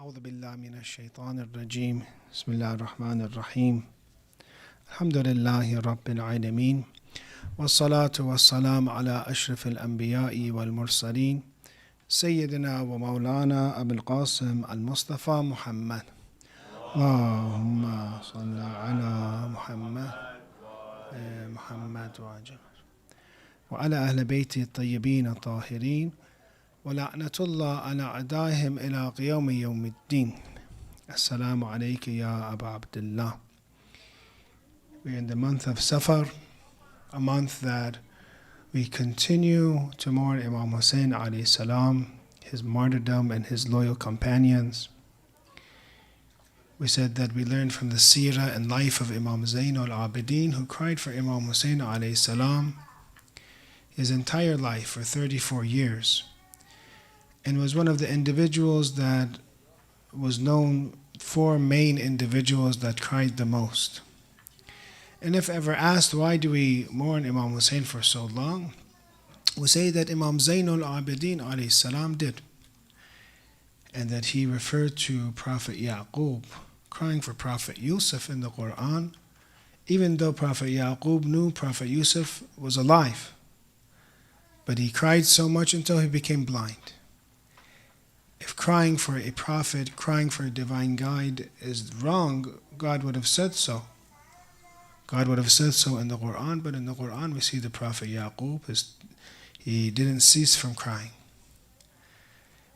أعوذ بالله من الشيطان الرجيم بسم الله الرحمن الرحيم الحمد لله رب العالمين والصلاة والسلام على أشرف الأنبياء والمرسلين سيدنا ومولانا أبي القاسم المصطفى محمد اللهم صل على محمد وعلى أهل بيته الطيبين الطاهرين ولعنة الله على أعدائهم إلى يوم الدين. Assalamu alaykum ya Abu Abdullah. We're in the month of Safar, a month that we continue to mourn Imam Hussein alayhi salam, his martyrdom and his loyal companions. We said that we learned from the seerah and life of Imam Zain al-Abidin, who cried for Imam Hussein alayhi salam his entire life for 34 years. And was one of the individuals that was known, four main individuals that cried the most. And if ever asked why do we mourn Imam Hussein for so long, we say that Imam Zain al-Abidin alayhi salam did. And that he referred to Prophet Yaqub, crying for Prophet Yusuf in the Quran, even though Prophet Yaqub knew Prophet Yusuf was alive. But he cried so much until he became blind. If crying for a prophet, crying for a divine guide is wrong, God would have said so. God would have said so in the Quran, but in the Quran we see the Prophet Yaqub, he didn't cease from crying.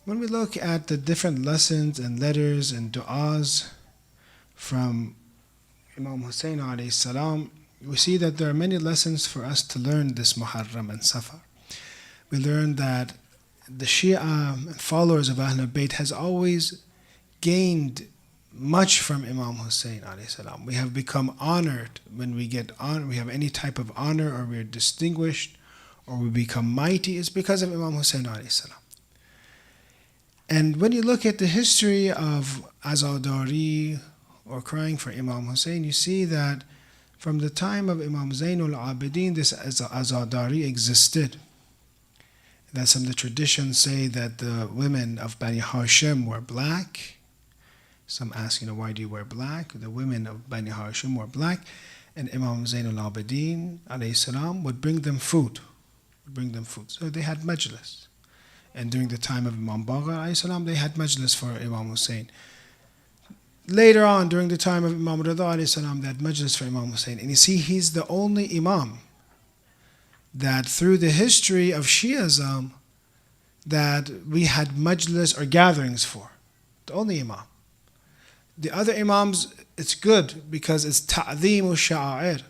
When we look at the different lessons and letters and du'as from Imam Hussein alayhi salam, we see that there are many lessons for us to learn this Muharram and Safar. We learn that the Shia followers of Ahlul Bayt has always gained much from Imam Hussein alayhi salam. We have become honored when we get honor, we have any type of honor, or we are distinguished, or we become mighty, it's because of Imam Hussein alayhi salam. And when you look at the history of Azadari or crying for Imam Hussein, you see that from the time of Imam Zain al-Abidin, this Azadari existed. That some of the traditions say that the women of Bani Hashim were black. Some ask, why do you wear black? The women of Bani Hashim were black. And Imam Zain al-Abidin alayhi salam would bring them food. So they had majlis. And during the time of Imam Bagher alayhi salam, they had majlis for Imam Hussein. Later on, during the time of Imam Rida alayhi salam, they had majlis for Imam Hussein. And you see, he's the only Imam that through the history of Shiism that we had majlis or gatherings for. The only Imam. The other Imams, it's good because it's ta'zeem sha'a'ir.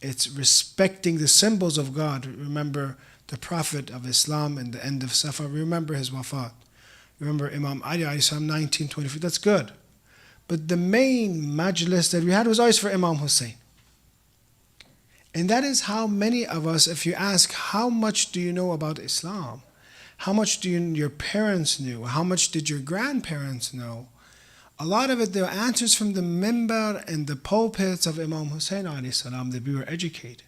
It's respecting the symbols of God. Remember the Prophet of Islam in the end of Safar. Remember his wafat. Remember Imam Ali alayhi salam 1924. That's good. But the main majlis that we had was always for Imam Hussein. And that is how many of us, if you ask, how much do you know about Islam? How much do your parents knew? How much did your grandparents know? A lot of it, there are answers from the minbar and the pulpits of Imam Hussein alayhi salam that we were educated.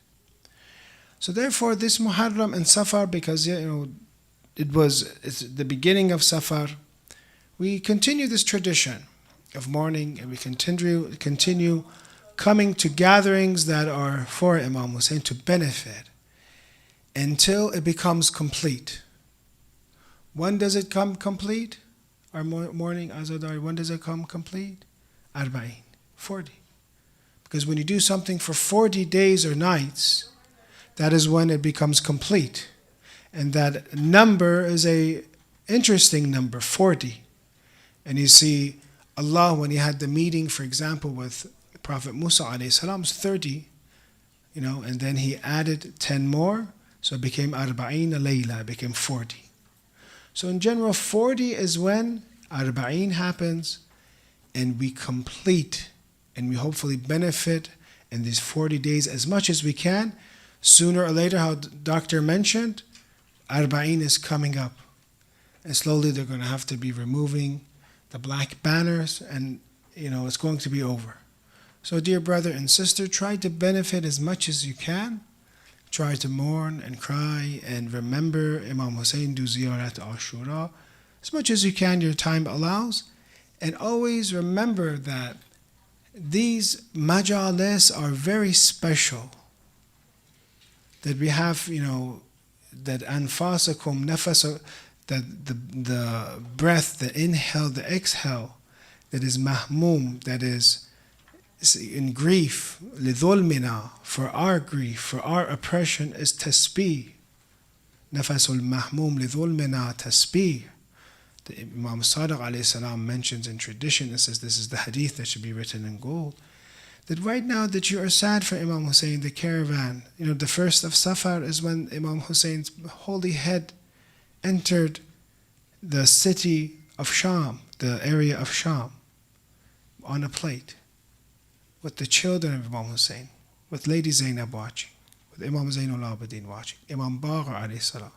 So therefore, this Muharram and Safar, because it's the beginning of Safar, we continue this tradition of mourning, and we continue coming to gatherings that are for Imam Hussein to benefit until it becomes complete. When does it come complete? Our mourning Azadari, when does it come complete? 40. Because when you do something for 40 days or nights, that is when it becomes complete. And that number is a interesting number, 40. And you see Allah, when he had the meeting, for example, with Prophet Musa alayhi salam, 30, and then he added 10 more, so it became 40 layla, it became 40. So in general, 40 is when 40 happens, and we complete, and we hopefully benefit in these 40 days as much as we can. Sooner or later, how the doctor mentioned, 40 is coming up. And slowly they're going to have to be removing the black banners, and it's going to be over. So dear brother and sister, try to benefit as much as you can. Try to mourn and cry and remember Imam Hussein, do ziyarat Ashura. As much as you can, your time allows. And always remember that these majalis are very special. That we have, that anfasakum, nafas, that the breath, the inhale, the exhale, that is mahmum, that is in grief, lidhulmina, for our grief, for our oppression, is tasbih. Nafasul mahmum lidhulmina tasbih. The Imam Sadiq alayhi salam mentions in tradition, and says this is the hadith that should be written in gold, that right now that you are sad for Imam Hussein, the caravan, the first of Safar is when Imam Hussein's holy head entered the city of Sham, the area of Sham, on a plate, with the children of Imam Hussein, with Lady Zainab watching, with Imam Zainul Abidin watching, Imam Baqir alayhi salam.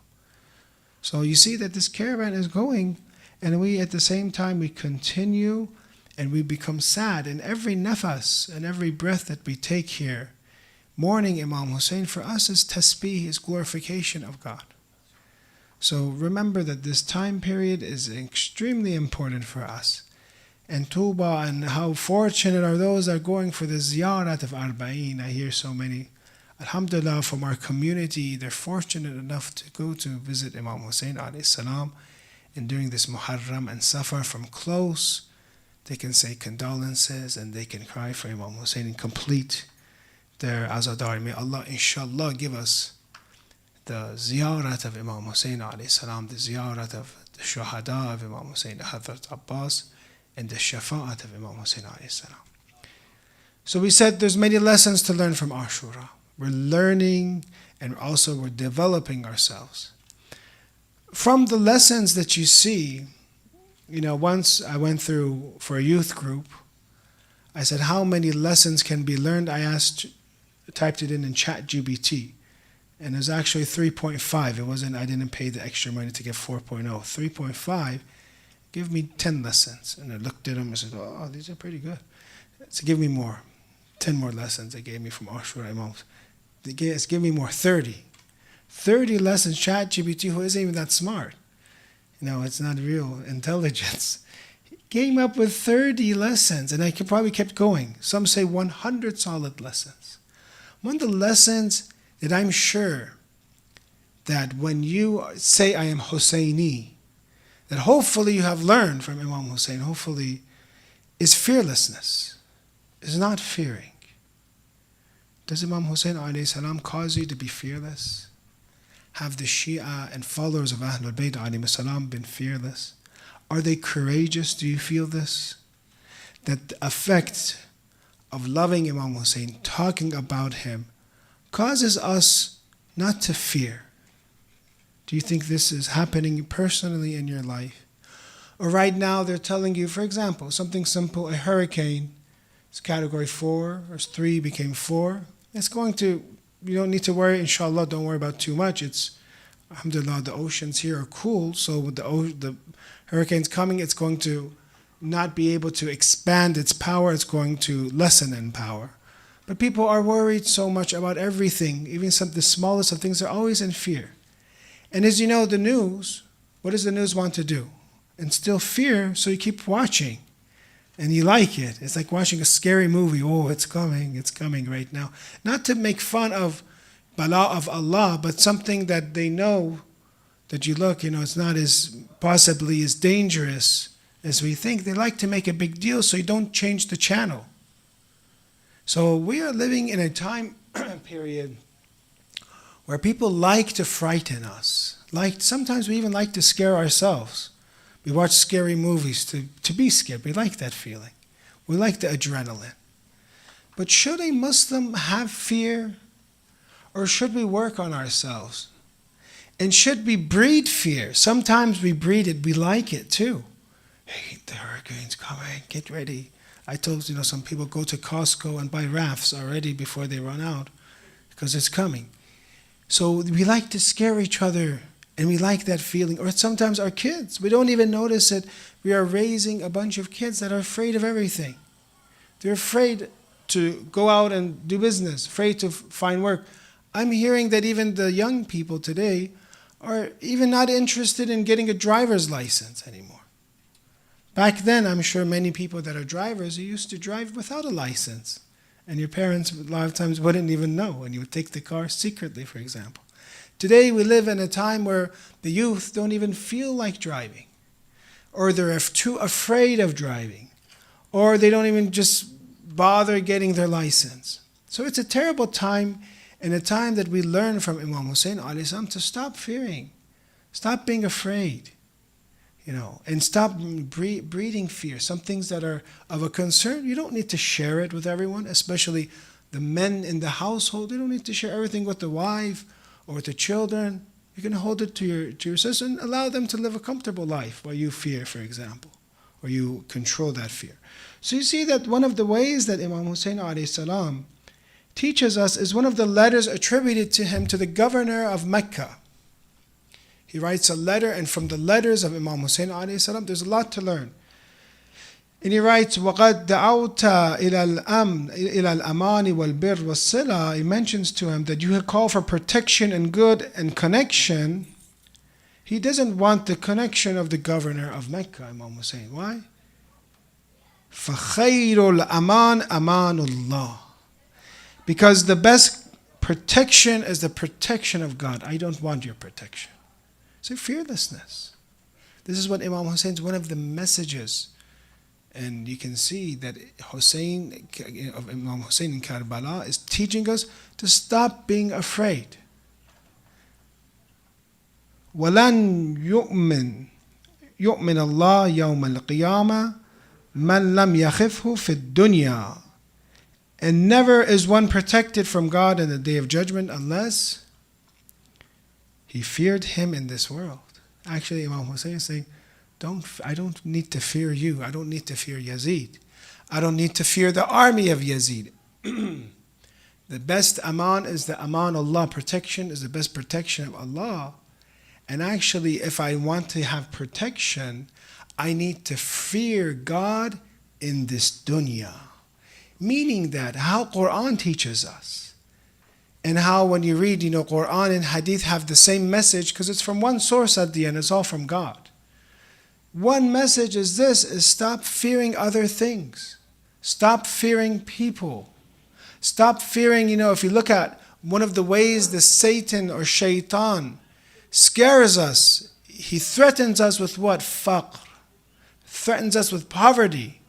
So you see that this caravan is going, and we at the same time, we continue and we become sad in every nafas and every breath that we take here. Mourning Imam Hussein for us is tasbih, is glorification of God. So remember that this time period is extremely important for us. And Tuba, and how fortunate are those that are going for the ziyarat of Arba'in. I hear so many, alhamdulillah, from our community, they're fortunate enough to go to visit Imam Hussein alayhi salam. And during this Muharram and Safar from close, they can say condolences and they can cry for Imam Hussein and complete their azadar. May Allah inshallah give us the ziyarat of Imam Hussein alayhi salam, the ziyarat of the shuhada of Imam Hussein, Hazrat Abbas, and the shafa'at of Imam Hussein alayhi salam. So we said there's many lessons to learn from Ashura. We're learning and also we're developing ourselves. From the lessons that you see, once I went through for a youth group, I said, how many lessons can be learned? I typed it in ChatGPT, and it was actually 3.5. It wasn't, I didn't pay the extra money to get 4.0. 3.5, give me 10 lessons. And I looked at them and said, oh, these are pretty good. So give me more. 10 more lessons they gave me from Ashura Imams. Give me more, 30. 30 lessons, ChatGPT, who isn't even that smart. It's not real intelligence. He came up with 30 lessons, and I probably kept going. Some say 100 solid lessons. One of the lessons that I'm sure that when you say I am Husseini, that hopefully you have learned from Imam Hussein, hopefully, is fearlessness, is not fearing. Does Imam Hussein alayhi salam cause you to be fearless? Have the Shia and followers of Ahlul Bayt alayhi salam been fearless? Are they courageous? Do you feel this? That the effect of loving Imam Hussein, talking about him, causes us not to fear. Do you think this is happening personally in your life? Or right now they're telling you, for example, something simple, a hurricane, it's category 4, or 3 became 4. It's going to, you don't need to worry, inshallah, don't worry about too much. It's, alhamdulillah, the oceans here are cool, so with the hurricane's coming, it's going to not be able to expand its power, it's going to lessen in power. But people are worried so much about everything, even the smallest of things, they're always in fear. And as you know, the news, what does the news want to do? Instill fear, so you keep watching. And you like it. It's like watching a scary movie. Oh, it's coming right now. Not to make fun of bala of Allah, but something that they know that you look, it's not as possibly as dangerous as we think. They like to make a big deal so you don't change the channel. So we are living in a time period where people like to frighten us. Sometimes we even like to scare ourselves. We watch scary movies to be scared. We like that feeling. We like the adrenaline. But should a Muslim have fear? Or should we work on ourselves? And should we breed fear? Sometimes we breed it. We like it too. Hey, the hurricane's coming. Get ready. I told some people go to Costco and buy rafts already before they run out because it's coming. So we like to scare each other. And we like that feeling. Or sometimes our kids, we don't even notice it. We are raising a bunch of kids that are afraid of everything. They're afraid to go out and do business, afraid to find work. I'm hearing that even the young people today are even not interested in getting a driver's license anymore. Back then, I'm sure many people that are drivers who used to drive without a license. And your parents a lot of times wouldn't even know, and you would take the car secretly, for example. Today, we live in a time where the youth don't even feel like driving, or they're too afraid of driving, or they don't even just bother getting their license. So it's a terrible time, and a time that we learn from Imam Hussein alayhi salam to stop fearing, stop being afraid, and stop breeding fear. Some things that are of a concern, you don't need to share it with everyone, especially the men in the household. You don't need to share everything with the wife or with the children. You can hold it to your sister and allow them to live a comfortable life while you fear, for example, or you control that fear. So you see that one of the ways that Imam Hussein alayhi salam teaches us is one of the letters attributed to him to the governor of Mecca. He writes a letter, and from the letters of Imam Hussein alayhi salam, there's a lot to learn. And he writes, وَقَدْ دَعَوْتَ إِلَى الْأَمَانِ وَالْبِرِّ وَالصِّلَةِ. He mentions to him that you have called for protection and good and connection. He doesn't want the connection of the governor of Mecca, Imam Hussein. Why? فَخَيْرُ الْأَمَانِ أَمَانُ اللَّهِ. Because the best protection is the protection of God. I don't want your protection. So fearlessness. This is what Imam Hussein's one of the messages. And you can see that Imam Hussein in Karbala is teaching us to stop being afraid. وَلَنْ يُؤْمِنْ اللَّهِ يَوْمَ الْقِيَامَةِ مَنْ لَمْ يَخِفْهُ فِي الدُّنْيَا. And never is one protected from God in the day of judgment unless he feared him in this world. Actually, Imam Hussein is saying, I don't need to fear you. I don't need to fear Yazid. I don't need to fear the army of Yazid. The best aman is the aman Allah. Protection is the best protection of Allah. And actually, if I want to have protection, I need to fear God in this dunya. Meaning that how Quran teaches us, and how when you read, Quran and Hadith have the same message because it's from one source at the end. It's all from God. One message is this: is stop fearing other things, stop fearing people, stop fearing. If you look at one of the ways the Satan or Shaitan scares us, he threatens us with what? Faqr, threatens us with poverty.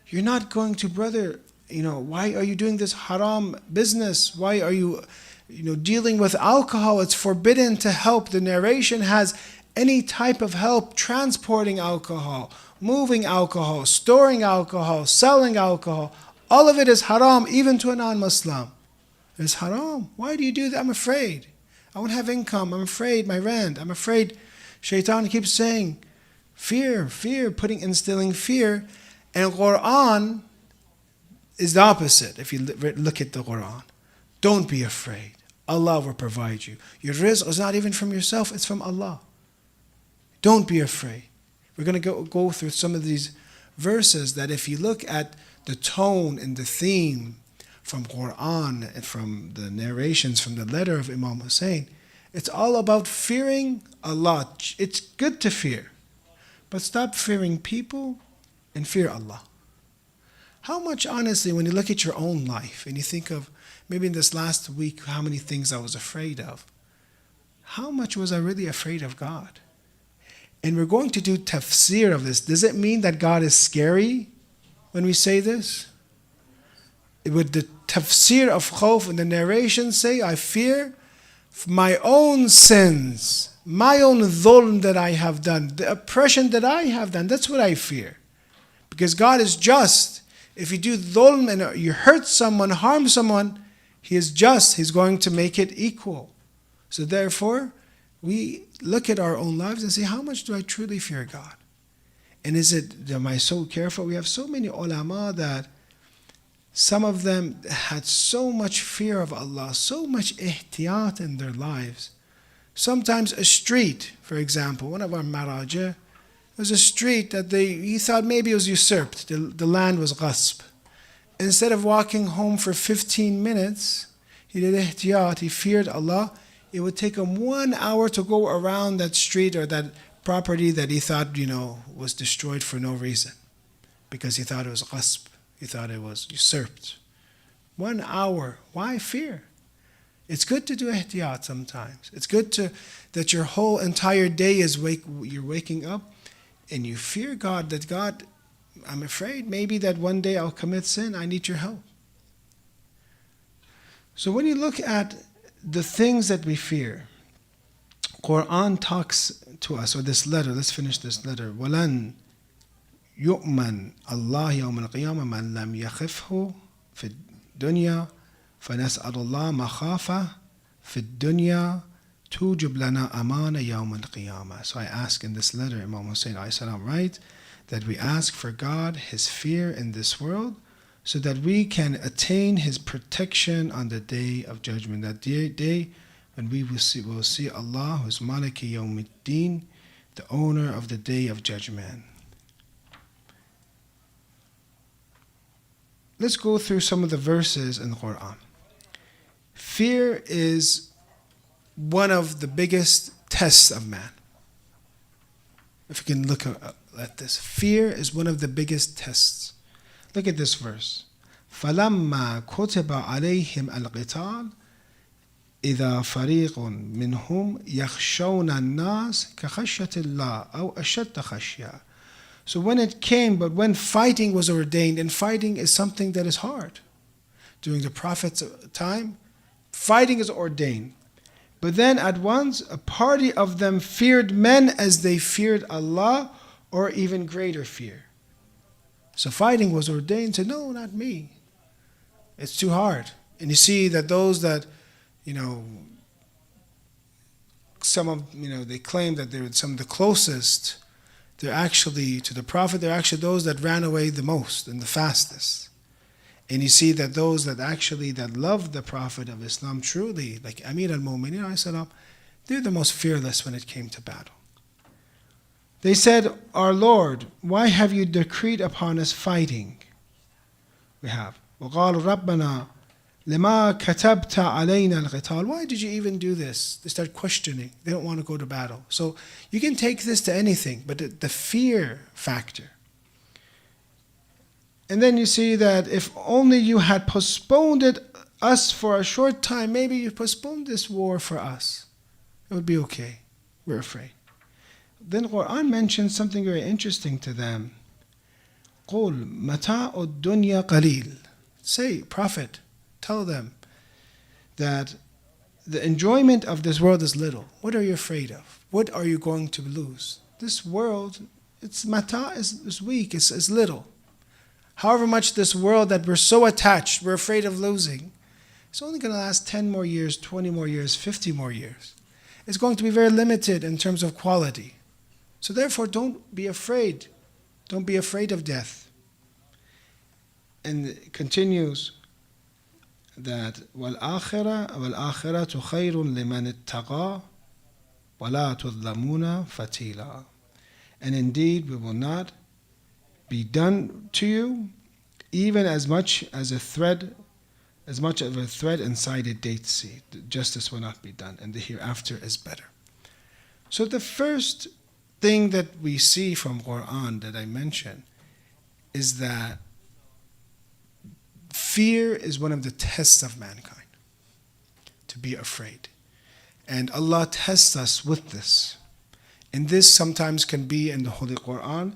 You're not going to, brother, why are you doing this haram business? Why are you, dealing with alcohol? It's forbidden to help. The narration has any type of help transporting alcohol, moving alcohol, storing alcohol, selling alcohol. All of it is haram, even to a non-Muslim. It's haram. Why do you do that? I'm afraid. I won't have income. I'm afraid my rent. I'm afraid. Shaitan keeps saying, fear, instilling fear. And Quran is the opposite. If you look at the Quran, don't be afraid. Allah will provide you. Your rizq is not even from yourself, it's from Allah. Don't be afraid. We're going to go through some of these verses that if you look at the tone and the theme from Quran and from the narrations from the letter of Imam Hussein, it's all about fearing Allah. It's good to fear, but stop fearing people and fear Allah. How much, honestly, when you look at your own life and you think of maybe in this last week how many things I was afraid of, how much was I really afraid of God? And we're going to do tafsir of this. Does it mean that God is scary when we say this? Would the tafsir of khawf in the narration say, I fear my own sins, my own dhulm that I have done, the oppression that I have done? That's what I fear. Because God is just. If you do dhulm and you hurt someone, harm someone, He is just. He's going to make it equal. So therefore, we look at our own lives and say, how much do I truly fear God? And am I so careful? We have so many ulama that some of them had so much fear of Allah, so much ihtiyat in their lives. Sometimes a street, for example, one of our maraja, was a street that he thought maybe it was usurped. The land was ghasb. Instead of walking home for 15 minutes, he did ihtiyat, he feared Allah. It would take him 1 hour to go around that street or that property that he thought, was destroyed for no reason, because he thought it was ghasb, he thought it was usurped. 1 hour, why fear? It's good to do ihtiyat sometimes. It's good that your whole entire day you're waking up and you fear God, that God, I'm afraid maybe that one day I'll commit sin, I need your help. So when you look at the things that we fear, Quran talks to us, or this letter, let's finish this letter. وَلَنْ يُؤْمَنْ اللَّهِ يَوْمَ الْقِيَامَةِ مَنْ لَمْ يَخِفْهُ فِي الدُّنْيَا فَنَسْأَلُ اللَّهَ مَخَافَةً فِي الدُّنْيَا تُوجِبْ لَنَا أَمَانَ يَوْمَ الْقِيَامَةِ. So I ask in this letter, Imam Hussein _salam, writes that we ask for God His fear in this world so that we can attain His protection on the day of judgment, that day when we will see Allah, who is Maliki Yawmiddin, the owner of the day of judgment. Let's go through some of the verses in the Quran. Fear is one of the biggest tests of man. If you can look at this, fear is one of the biggest tests. Look at this verse. فَلَمَّا كُتِبَ عَلَيْهِمْ الْقِتَالُ إِذَا فَرِيقٌ مِّنْهُمْ يَخْشَوْنَ النَّاسَ كَخَشْيَةِ اللَّهِ أَوْ أَشَدَّ خَشْيَةً. So when fighting was ordained, and fighting is something that is hard. During the Prophet's time, fighting is ordained. But then at once, a party of them feared men as they feared Allah, or even greater fear. So fighting was ordained, said, no, not me. It's too hard. And you see that those that, they claim that they're some of the closest, they're actually, to the Prophet, they're actually those that ran away the most and the fastest. And you see that those that love the Prophet of Islam truly, like Amir al-Mu'mineen, they're the most fearless when it came to battle. They said, our Lord, why have you decreed upon us fighting? We have. وَقَالُوا رَبَّنَا لِمَا كَتَبْتَ عَلَيْنَا الْقِتَالَ. Why did you even do this? They start questioning. They don't want to go to battle. So you can take this to anything, but the fear factor. And then you see that if only you had postponed us for a short time, maybe you postponed this war for us, it would be okay. We're afraid. Then Quran mentions something very interesting to them. قُلْ مَتَاعُ الدُّنْيَا قَلِيلٌ. Say, Prophet, tell them that the enjoyment of this world is little. What are you afraid of? What are you going to lose? This world, its mata is weak, it's little. However much this world that we're so attached, we're afraid of losing, it's only going to last 10 more years, 20 more years, 50 more years. It's going to be very limited in terms of quality. So therefore, don't be afraid. Don't be afraid of death. And it continues that وَالْآخِرَةُ خَيْرٌ لِمَنِ اتَّقَى وَلَا تُظْلَمُونَ فَتِيلًا. And indeed, we will not be done to you even as much of a thread inside a date seed. Justice will not be done, and the hereafter is better. So the first thing that we see from Quran that I mentioned is that fear is one of the tests of mankind, to be afraid. And Allah tests us with this. And this sometimes can be in the Holy Quran,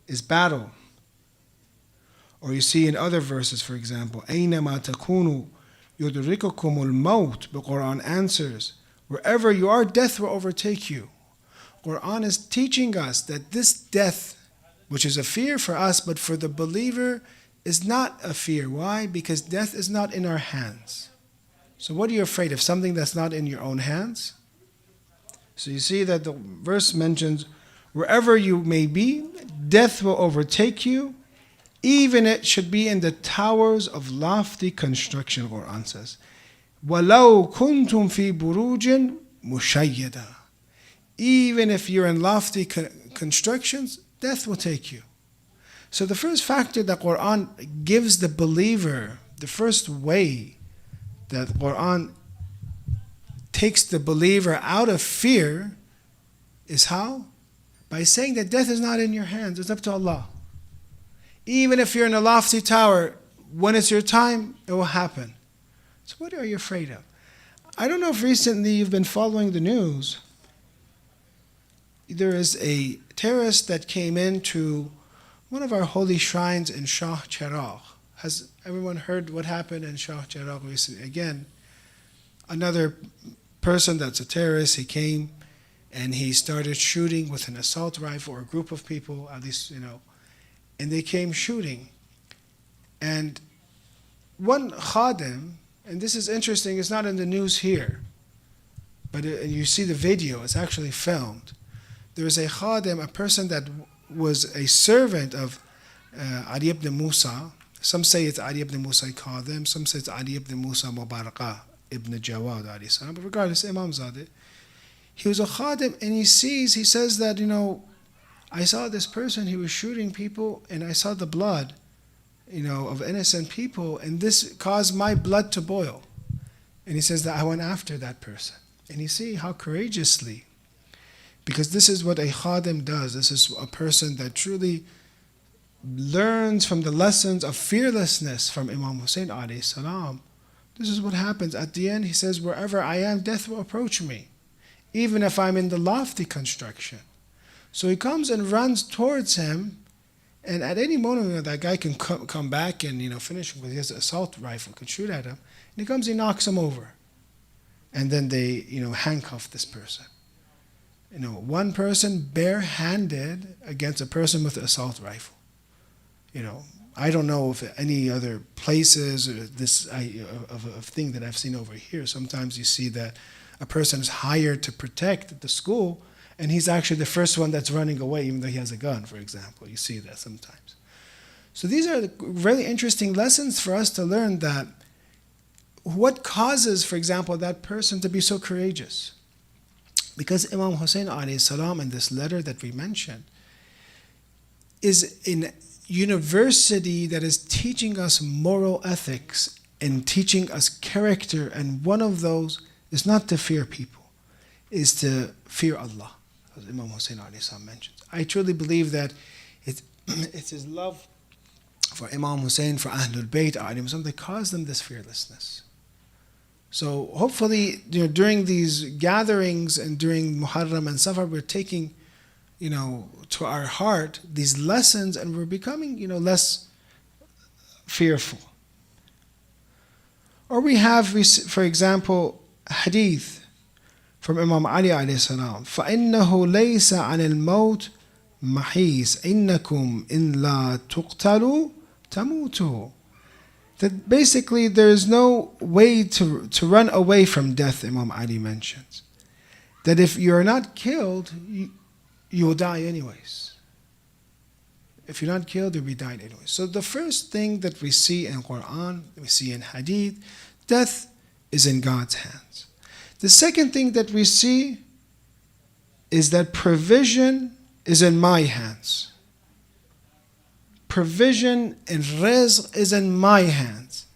is battle. Or you see in other verses, for example, أَيْنَمَا تَكُونُوا يُدْرِكُكُمُ الْمَوْتِ. The Quran answers, wherever you are, death will overtake you. Quran is teaching us that this death, which is a fear for us, but for the believer, is not a fear. Why? Because death is not in our hands. So what are you afraid of? Something that's not in your own hands? So you see that the verse mentions, wherever you may be, death will overtake you, even it should be in the towers of lofty construction, Quran says. وَلَوْ كُنْتُمْ فِي بُرُوجٍ مُشَيَّدًا. Even if you're in lofty constructions, death will take you. So the first factor that Quran gives the believer, the first way that Quran takes the believer out of fear is how? by saying that death is not in your hands, it's up to Allah. Even if you're in a lofty tower, when it's your time, it will happen. So what are you afraid of? I don't know if recently you've been following the news. There is a terrorist that came into one of our holy shrines in Shah Cheragh. Has everyone heard what happened in Shah Cheragh recently? Again, another person that's a terrorist, he came and he started shooting with an assault rifle, or a group of people, at least, and they came shooting. And one khadim, and this is interesting, it's not in the news here, but you see the video, it's actually filmed. There was a khadim, a person that was a servant of Ali ibn Musa. Some say it's Ali ibn Musa Khadim, some say it's Ali ibn Musa Mubarakah ibn Jawad alayhi salam. But regardless, Imam Zadeh, he was a khadim, and he says that, I saw this person, he was shooting people, and I saw the blood, of innocent people, and this caused my blood to boil. And he says that I went after that person. And you see how courageously, because this is what a khadim does. This is a person that truly learns from the lessons of fearlessness from Imam Hussein alayhi salam. This is what happens. At the end, he says, wherever I am, death will approach me, even if I'm in the lofty construction. So he comes and runs towards him, and at any moment, that guy can come back and finish him with his assault rifle, can shoot at him. And he comes, he knocks him over. And then they, handcuff this person. One person barehanded against a person with an assault rifle. I don't know if any other places or this of thing that I've seen over here. Sometimes you see that a person is hired to protect the school, and he's actually the first one that's running away, even though he has a gun, for example. You see that sometimes. So these are really interesting lessons for us to learn, that what causes, for example, that person to be so courageous. Because Imam Hussein alayhi salam, in this letter that we mentioned, is in university that is teaching us moral ethics and teaching us character, and one of those is not to fear people, is to fear Allah, as Imam Hussein alayhi salam mentions. I truly believe that it's his love for Imam Hussein, for Ahlul Bayt alayhim salam, that caused them this fearlessness. So hopefully, during these gatherings and during Muharram and Safar, we're taking, to our heart these lessons, and we're becoming, less fearful. Or we have, for example, hadith from Imam Ali alayhi salam. فَإِنَّهُ لَيْسَ عَنِ الْمَوْتِ مَحِيص إِنَّكُمْ إِنْ لَا تُقْتَلُوا تَمُوتُوا. That basically there is no way to run away from death, Imam Ali mentions. That if you're not killed, you will die anyways. If you're not killed, you'll be dying anyways. So the first thing that we see in Quran, we see in Hadith, death is in God's hands. The second thing that we see is that provision is in my hands. Provision and rizq is in my hands.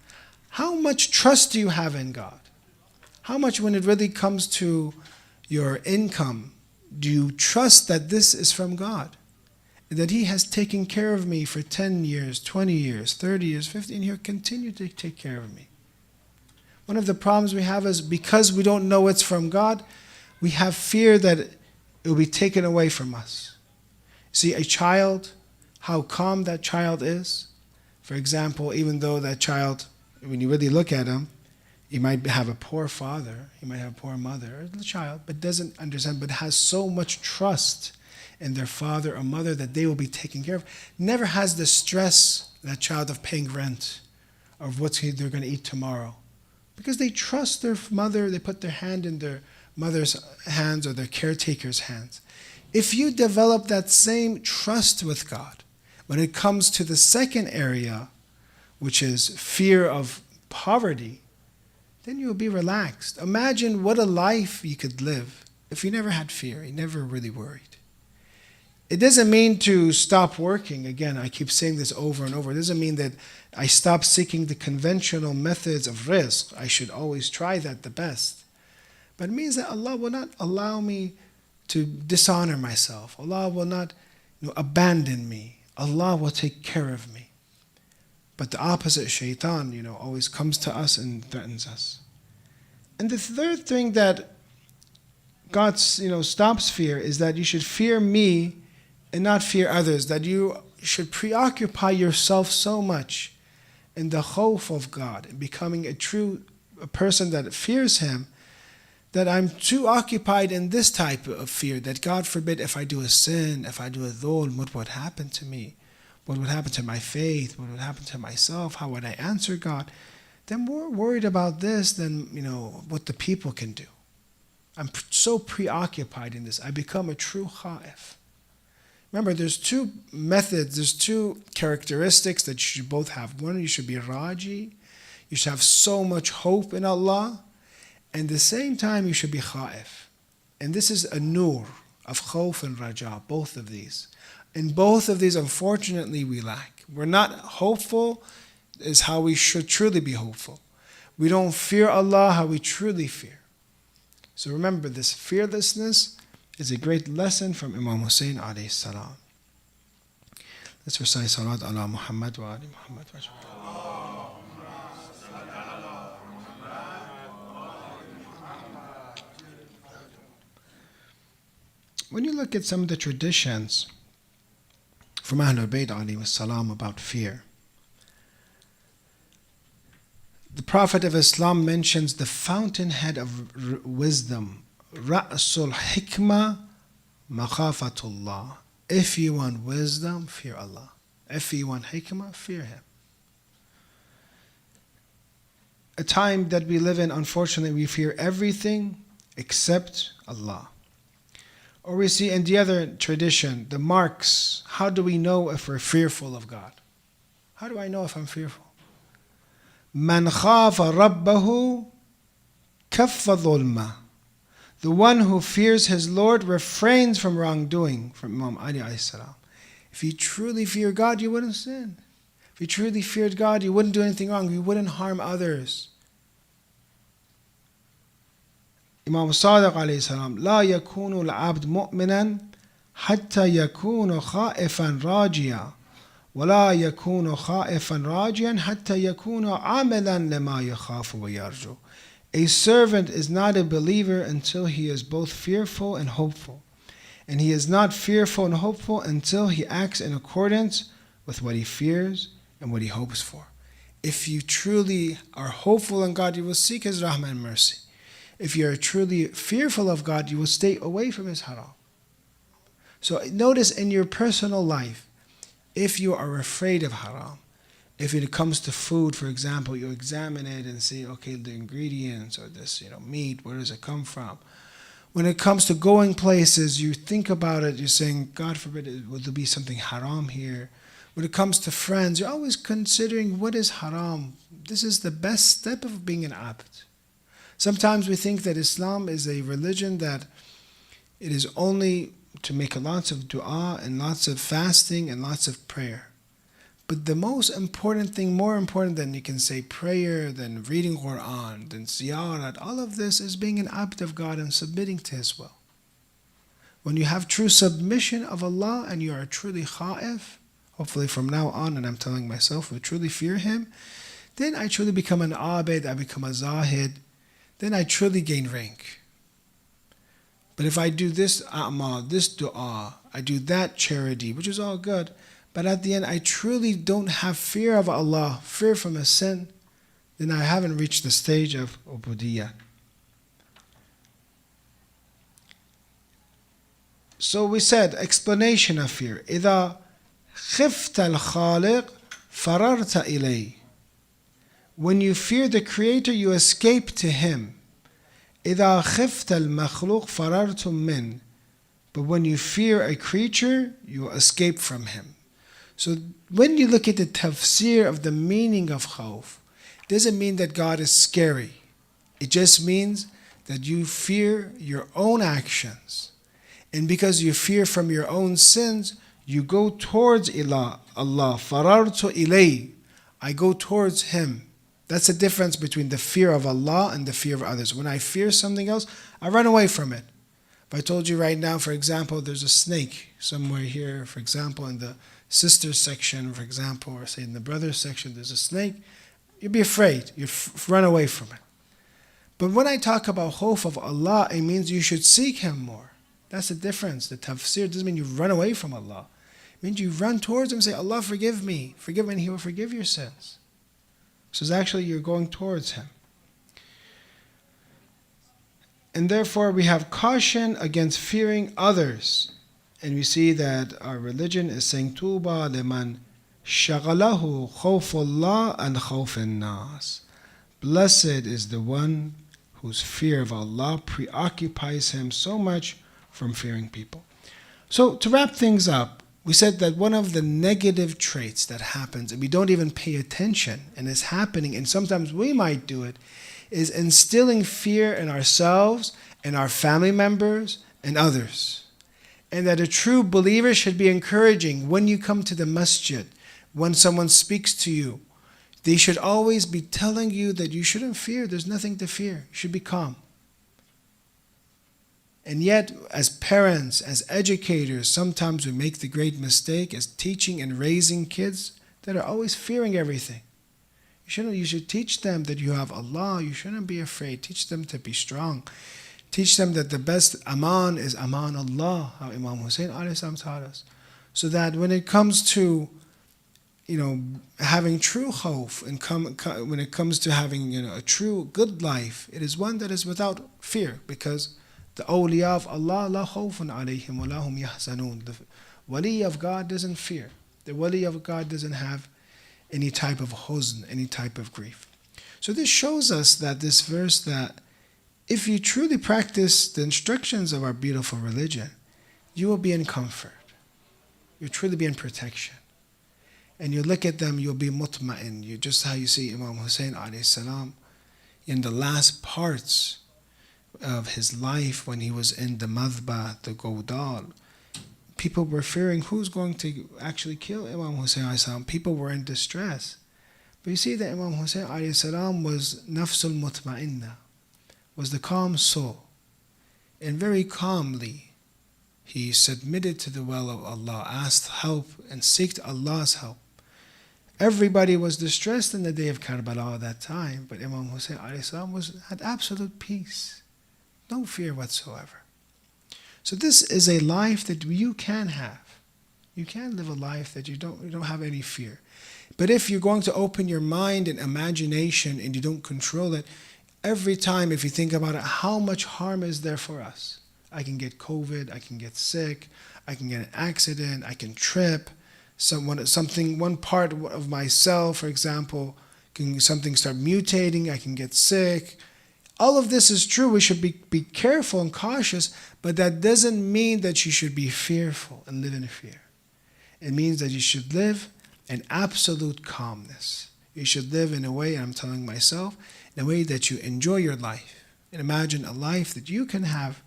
How much trust do you have in God? How much, when it really comes to your income, do you trust that this is from God? That He has taken care of me for 10 years, 20 years, 30 years, 50, and He'll continue to take care of me. One of the problems we have is because we don't know it's from God, we have fear that it will be taken away from us. See, a child, how calm that child is. For example, even though that child, when you really look at him, he might have a poor father, he might have a poor mother, or the child, but doesn't understand, but has so much trust in their father or mother that they will be taken care of. Never has the stress, that child, of paying rent, of what they're going to eat tomorrow. Because they trust their mother, they put their hand in their mother's hands or their caretaker's hands. If you develop that same trust with God, when it comes to the second area, which is fear of poverty, then you will be relaxed. Imagine what a life you could live if you never had fear, you never really worried. It doesn't mean to stop working. Again, I keep saying this over and over. It doesn't mean that I stop seeking the conventional methods of rizq. I should always try that the best. But it means that Allah will not allow me to dishonor myself. Allah will not abandon me. Allah will take care of me. But the opposite, shaitan, always comes to us and threatens us. And the third thing that God, stops fear is that you should fear me and not fear others. That you should preoccupy yourself so much in the khawf of God and becoming a person that fears Him, that I'm too occupied in this type of fear that God forbid if I do a sin, if I do a dhulm, what would happen to me? What would happen to my faith? What would happen to myself? How would I answer God? They're more worried about this than, what the people can do. I'm so preoccupied in this. I become a true khaif. Remember, there's two methods, there's two characteristics that you should both have. One, you should be raji. You should have so much hope in Allah. And at the same time, you should be khaif. And this is a nur of khawf and raja, both of these. In both of these, unfortunately, we lack. We're not hopeful is how we should truly be hopeful. We don't fear Allah how we truly fear. So remember, this fearlessness is a great lesson from Imam Hussein alayhi salam. Let's recite Salat ala Muhammad wa ali Muhammad. When you look at some of the traditions from Ahlul Bayt alayhi salam about fear, the Prophet of Islam mentions the fountainhead of wisdom, Ra'sul Hikmah, Makhafatullah. If you want wisdom, fear Allah. If you want hikmah, fear Him. A time that we live in, unfortunately, we fear everything except Allah. Or we see in the other tradition, the marks. How do we know if we're fearful of God? How do I know if I'm fearful? Man khafa rabbahu kaffa dhulma. The one who fears his Lord refrains from wrongdoing, from Imam Ali alayhi salam. If you truly fear God, you wouldn't sin. If you truly feared God, you wouldn't do anything wrong. You wouldn't harm others. Imam Sadiq alayhi salam, لا يكون العبد مؤمنا حتى يكون خائفا راجيا ولا يكون خائفا راجيا حتى يكون عاملا لما يخاف ويرجو. A servant is not a believer until he is both fearful and hopeful. And he is not fearful and hopeful until he acts in accordance with what he fears and what he hopes for. If you truly are hopeful in God, you will seek His rahmah and mercy. If you are truly fearful of God, you will stay away from His haram. So notice in your personal life, if you are afraid of haram, if it comes to food, for example, you examine it and see, okay, the ingredients or this, meat, where does it come from? When it comes to going places, you think about it, you're saying, God forbid, will there be something haram here? When it comes to friends, you're always considering what is haram. This is the best step of being an abd. Sometimes we think that Islam is a religion that it is only to make lots of dua and lots of fasting and lots of prayer. But the most important thing, more important than you can say prayer, than reading Quran, than ziyarat, all of this is being an abd of God and submitting to His will. When you have true submission of Allah and you are truly khaif, hopefully from now on, and I'm telling myself, we truly fear Him, then I truly become an abid, I become a zahid, then I truly gain rank. But if I do this a'mal, this dua, I do that charity, which is all good, but at the end I truly don't have fear of Allah, fear from a sin, then I haven't reached the stage of ubudiyyah. So we said, explanation of fear. إِذَا خِفْتَ الْخَالِقِ فَرَرْتَ إِلَيْهِ. When you fear the Creator, you escape to Him. إِذَا خِفْتَ الْمَخْلُوقِ فَرَرْتُم مِّنْهُ. But when you fear a creature, you escape from him. So when you look at the tafsir of the meaning of khawf, it doesn't mean that God is scary. It just means that you fear your own actions. And because you fear from your own sins, you go towards Allah. Farartu ilay. I go towards Him. That's the difference between the fear of Allah and the fear of others. When I fear something else, I run away from it. If I told you right now, for example, there's a snake somewhere here, for example, in the sisters section, for example, or say in the brothers section, there's a snake, you'd be afraid. You'd run away from it. But when I talk about khawf of Allah, it means you should seek Him more. That's the difference. The tafsir doesn't mean you run away from Allah. It means you run towards Him and say, Allah, forgive me. Forgive me, and He will forgive your sins. So it's actually you're going towards Him. And therefore we have caution against fearing others. And we see that our religion is saying, Tuba liman shagalahu khawfullah and khawfin nas. Blessed is the one whose fear of Allah preoccupies him so much from fearing people. So to wrap things up, we said that one of the negative traits that happens, and we don't even pay attention, and is happening, and sometimes we might do it, is instilling fear in ourselves and our family members and others. And that a true believer should be encouraging when you come to the masjid, when someone speaks to you, they should always be telling you that you shouldn't fear. There's nothing to fear. You should be calm. And yet, as parents, as educators, sometimes we make the great mistake as teaching and raising kids that are always fearing everything. You should teach them that you have Allah. You shouldn't be afraid. Teach them to be strong. Teach them that the best aman is aman Allah, how Imam Hussein taught us. So that when it comes to having true khawf, and when it comes to having a true good life, it is one that is without fear, because the awliya of Allah, la khawfun alayhim wa la hum yahzanun. The wali of God doesn't fear. The wali of God doesn't have any type of huzn, any type of grief. So this shows us that this verse, that if you truly practice the instructions of our beautiful religion, you will be in comfort. You'll truly be in protection. And you look at them, you'll be mutma'in. You just how you see Imam Hussein alayhi salam in the last parts of his life when he was in the madhba, the Godal. People were fearing who's going to actually kill Imam Hussein alayhi salam. People were in distress. But you see that Imam Hussein alayhi salam was nafsul mutma'inna, was the calm soul. And very calmly, he submitted to the will of Allah, asked help and sought Allah's help. Everybody was distressed in the day of Karbala at that time, but Imam Hussein alayhi salam had absolute peace, no fear whatsoever. So this is a life that you can have. You can live a life that you don't have any fear. But if you're going to open your mind and imagination and you don't control it, every time if you think about it, how much harm is there for us? I can get COVID, I can get sick, I can get an accident, I can trip, one part of myself, for example, something start mutating, I can get sick. All of this is true. We should be careful and cautious, but that doesn't mean that you should be fearful and live in fear. It means that you should live in absolute calmness. You should live in a way, and I'm telling myself, in a way that you enjoy your life. And imagine a life that you can have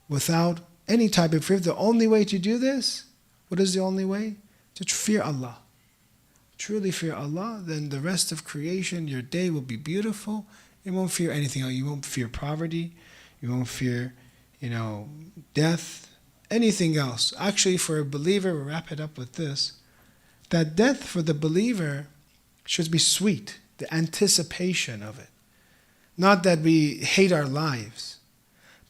without any type of fear. The only way to do this, what is the only way? To fear Allah. Truly fear Allah, then the rest of creation, your day will be beautiful. You won't fear anything else. You won't fear poverty. You won't fear, death, anything else. Actually, for a believer, we'll wrap it up with this, that death for the believer should be sweet, the anticipation of it. Not that we hate our lives,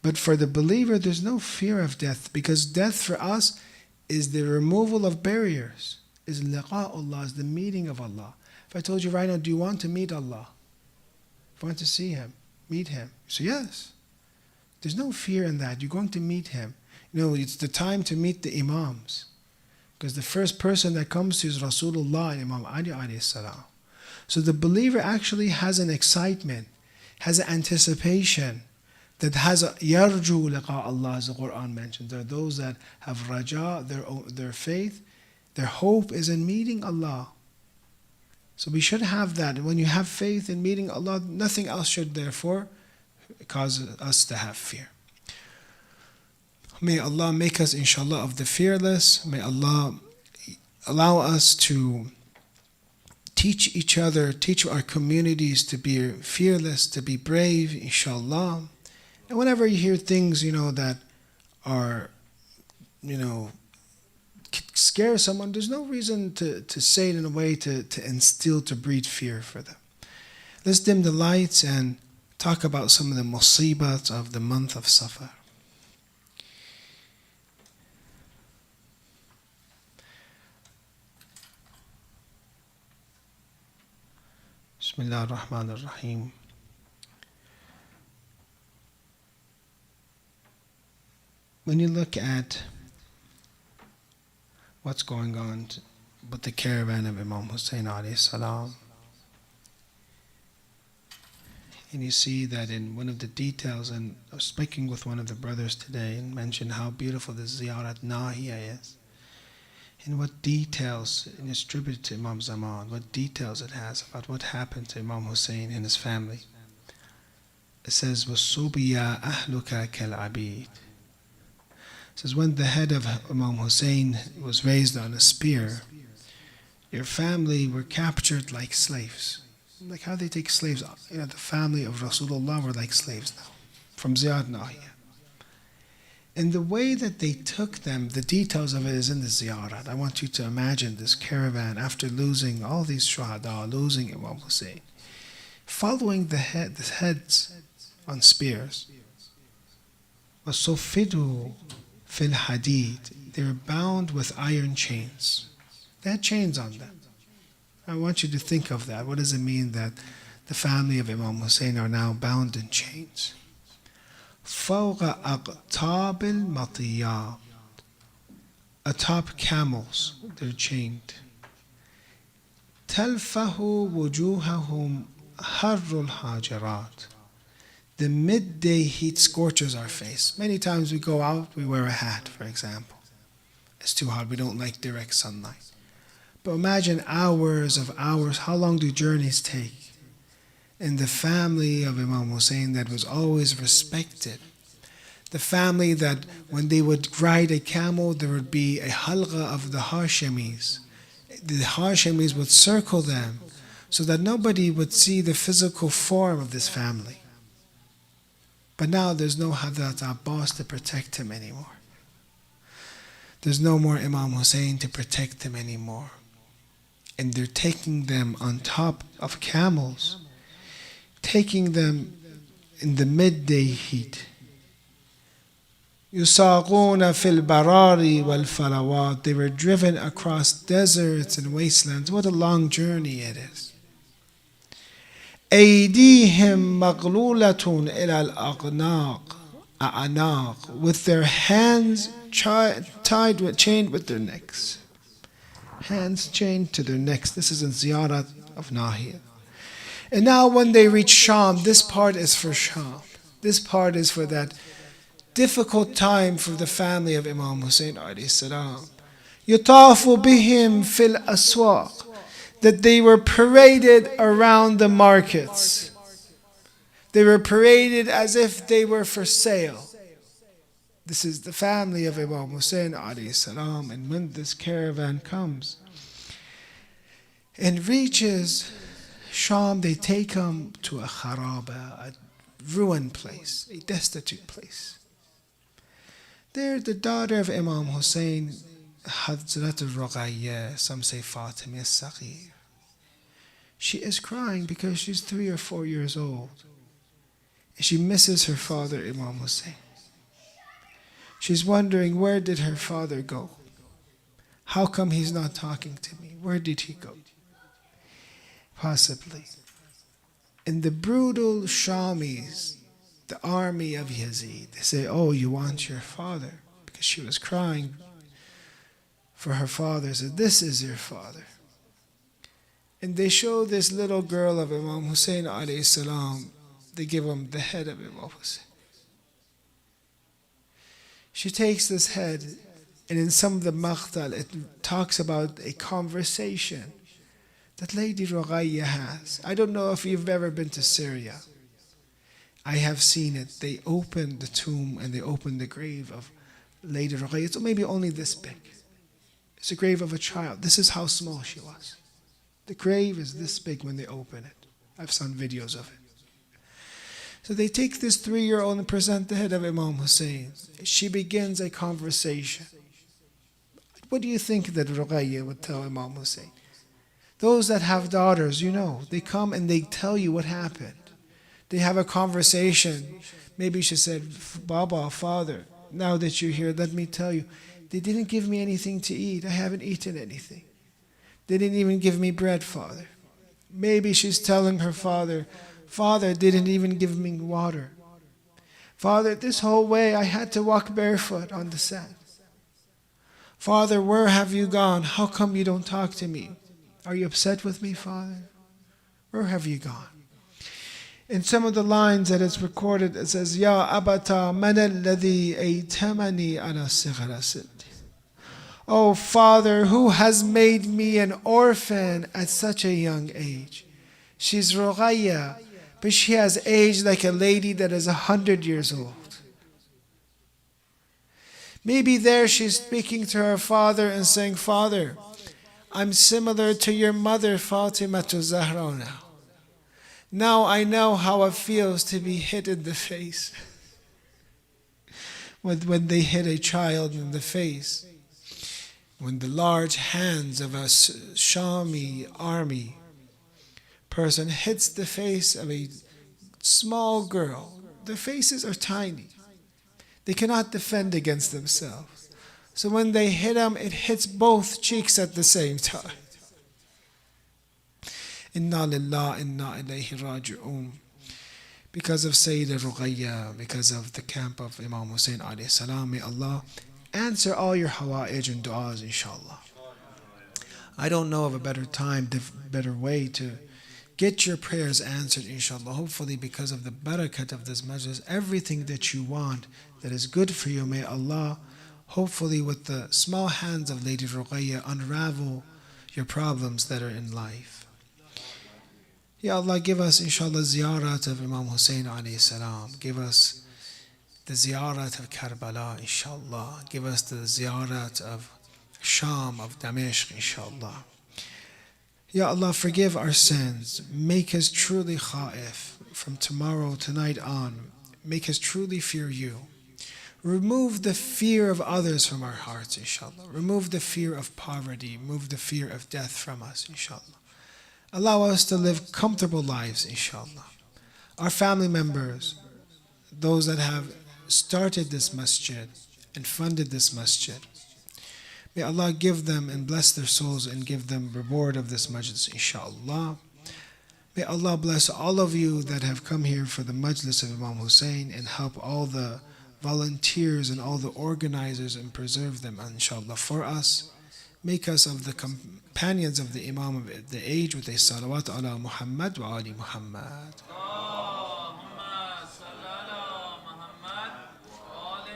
but for the believer, there's no fear of death, because death for us is the removal of barriers, is liqa'ullah, is the meeting of Allah. If I told you right now, do you want to meet Allah? If you want to see Him, meet Him. So yes, there's no fear in that. You're going to meet Him. It's the time to meet the Imams, because the first person that comes to you is Rasulullah and Imam Ali alayhi salam. So the believer actually has an excitement, has an anticipation, that has a yarju liqa Allah, as the Quran mentions. There are those that have raja, their faith, their hope is in meeting Allah. So we should have that. And when you have faith in meeting Allah, nothing else should therefore cause us to have fear. May Allah make us, inshallah, of the fearless. May Allah allow us to teach each other, teach our communities to be fearless, to be brave, inshallah. And whenever you hear things, that or, scare someone, there's no reason to say it in a way to instill, to breed fear for them. Let's dim the lights and talk about some of the musibats of the month of Safar. Bismillah ar-Rahman ar-Rahim. When you look at what's going on with the caravan of Imam Hussein alayhi salam, and you see that in one of the details, and I was speaking with one of the brothers today and mentioned how beautiful the Ziyarat Nahiya is, and what details, and it's tribute to Imam Zaman, what details it has about what happened to Imam Hussein and his family. It says, وَالصُّبِيَا أَهْلُكَ كَالْعَبِيدِ. It says, when the head of Imam Hussein was raised on a spear, your family were captured like slaves. Like how they take slaves. The family of Rasulullah were like slaves now, from Ziyad Nahiya. And the way that they took them, the details of it is in the ziyarat. I want you to imagine this caravan after losing all these shuhada, losing Imam Hussein, following the heads on spears. وَصُفِّدُوا fil hadid. They were bound with iron chains. They had chains on them. I want you to think of that. What does it mean that the family of Imam Hussein are now bound in chains? فوق أقطاب المطيات. Atop camels, they're chained. تلفه وجوههم حر الحاجرات. The midday heat scorches our face. Many times we go out, we wear a hat, for example. It's too hot, we don't like direct sunlight. But imagine hours of hours, how long do journeys take? In the family of Imam Hussein that was always respected. The family that when they would ride a camel, there would be a halqa of the Hashimis. The Hashimis would circle them so that nobody would see the physical form of this family. But now there's no Hazrat Abbas to protect him anymore. There's no more Imam Hussein to protect him anymore. And they're taking them on top of camels, taking them in the midday heat. يُسَاقُونَ فِي الْبَرَارِ وَالْفَلَوَاتِ. They were driven across deserts and wastelands. What a long journey it is. أَيْدِيهِمْ مَغْلُولَةٌ إِلَى الْأَعْنَاقِ. With their hands chained with their necks. Hands chained to their necks. This is in Ziyarat of Nahiya. And now when they reach Sham, this part is for Sham. This part is for that difficult time for the family of Imam Hussein alayhi salam. يُطَافُ بِهِمْ فِي الْأَسْوَاقِ. That they were paraded around the markets. They were paraded as if they were for sale. This is the family of Imam Hussein alayhi salam. And when this caravan comes and reaches Sham, they take him to a kharaba, a ruined place, a destitute place. There, the daughter of Imam Hussein, Hazrat al-Ruqayyah, some say Fatima al-Saghir, she is crying because she's 3 or 4 years old. And she misses her father, Imam Hussein. She's wondering, where did her father go? How come he's not talking to me? Where did he go? Possibly. In the brutal Shamis, the army of Yazid, they say, oh, you want your father? Because she was crying for her father. They said, this is your father. And they show this little girl of Imam Hussein alayhi salam, they give him the head of Imam Hussein. She takes this head, and in some of the maqtal, it talks about a conversation that Lady Ruqayyah has. I don't know if you've ever been to Syria. I have seen it. They opened the tomb and they opened the grave of Lady Ruqayyah. So maybe only this big. It's the grave of a child. This is how small she was. The grave is this big when they open it. I've seen videos of it. So they take this 3-year-old and present the head of Imam Hussein. She begins a conversation. What do you think that Ruqayya would tell Imam Hussein? Those that have daughters, they come and they tell you what happened. They have a conversation. Maybe she said, Baba, father, now that you're here, let me tell you, they didn't give me anything to eat. I haven't eaten anything. They didn't even give me bread, father. Maybe she's telling her father, Father didn't even give me water. Father, this whole way I had to walk barefoot on the sand. Father, where have you gone? How come you don't talk to me? Are you upset with me, Father? Where have you gone? In some of the lines that it's recorded, it says, Ya abata man alladhi aytamani ala sighara siddi. Oh, Father, who has made me an orphan at such a young age? She's Ruqayya, but she has aged like a lady that is 100 years old. Maybe there she's speaking to her father and saying, Father, I'm similar to your mother, Fatima to Zahra now. Now I know how it feels to be hit in the face. When they hit a child in the face. When the large hands of a Shami army person hits the face of a small girl, their faces are tiny. They cannot defend against themselves. So when they hit them, it hits both cheeks at the same time. Inna lillah, inna ilayhi raji'un. Because of Sayyidah Ruqayya, because of the camp of Imam Hussein alayhi salam, may Allah answer all your hawa'ij and du'as, inshallah. I don't know of a better time, better way to get your prayers answered, inshallah. Hopefully, because of the barakat of this majlis, everything that you want that is good for you, may Allah, hopefully with the small hands of Lady Ruqayya, unravel your problems that are in life. Ya Allah, give us, inshallah, ziyarat of Imam Hussein alayhi salam. Give us the ziyarat of Karbala, inshallah. Give us the ziyarat of Sham, of Damashq, inshallah. Ya Allah, forgive our sins. Make us truly khaif from tomorrow, tonight on. Make us truly fear you. Remove the fear of others from our hearts, inshallah. Remove the fear of poverty. Remove the fear of death from us, inshallah. Allow us to live comfortable lives, inshallah. Our family members, those that have started this masjid and funded this masjid, may Allah give them and bless their souls and give them reward of this majlis, inshallah. May Allah bless all of you that have come here for the majlis of Imam Hussein and help all the volunteers and all the organizers and preserve them, inshallah, for us. Make us of the companions of the Imam of the age with a salawat ala Muhammad wa ali Muhammad.